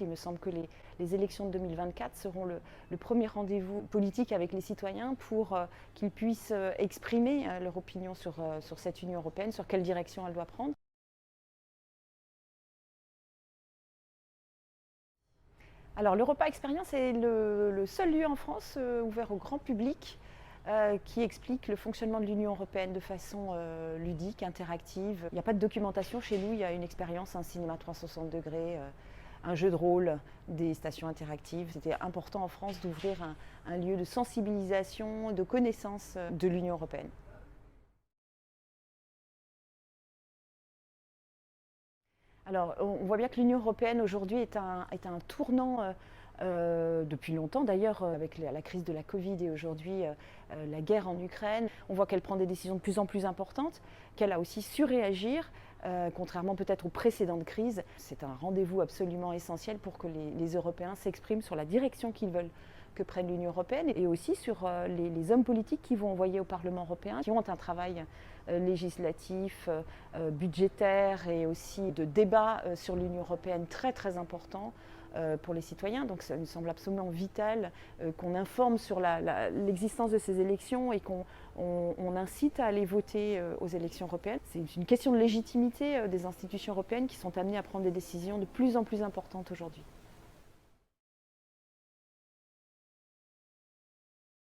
Il me semble que les élections de 2024 seront le premier rendez-vous politique avec les citoyens pour qu'ils puissent exprimer leur opinion sur cette Union européenne, sur quelle direction elle doit prendre. Alors l'Europa Experience est le seul lieu en France ouvert au grand public qui explique le fonctionnement de l'Union européenne de façon ludique, interactive. Il n'y a pas de documentation chez nous, il y a une expérience, un cinéma 360 degrés, un jeu de rôle, des stations interactives. C'était important en France d'ouvrir un lieu de sensibilisation, de connaissance de l'Union européenne. Alors, on voit bien que l'Union européenne aujourd'hui est un tournant depuis longtemps d'ailleurs, avec la crise de la Covid et aujourd'hui la guerre en Ukraine. On voit qu'elle prend des décisions de plus en plus importantes, qu'elle a aussi su réagir, contrairement peut-être aux précédentes crises. C'est un rendez-vous absolument essentiel pour que les Européens s'expriment sur la direction qu'ils veulent que prenne l'Union européenne et aussi sur les hommes politiques qui vont envoyer au Parlement européen, qui ont un travail législatif, budgétaire et aussi de débat sur l'Union européenne très très important pour les citoyens. Donc ça me semble absolument vital qu'on informe sur l'existence de ces élections et qu'on incite à aller voter aux élections européennes. C'est une question de légitimité des institutions européennes qui sont amenées à prendre des décisions de plus en plus importantes aujourd'hui.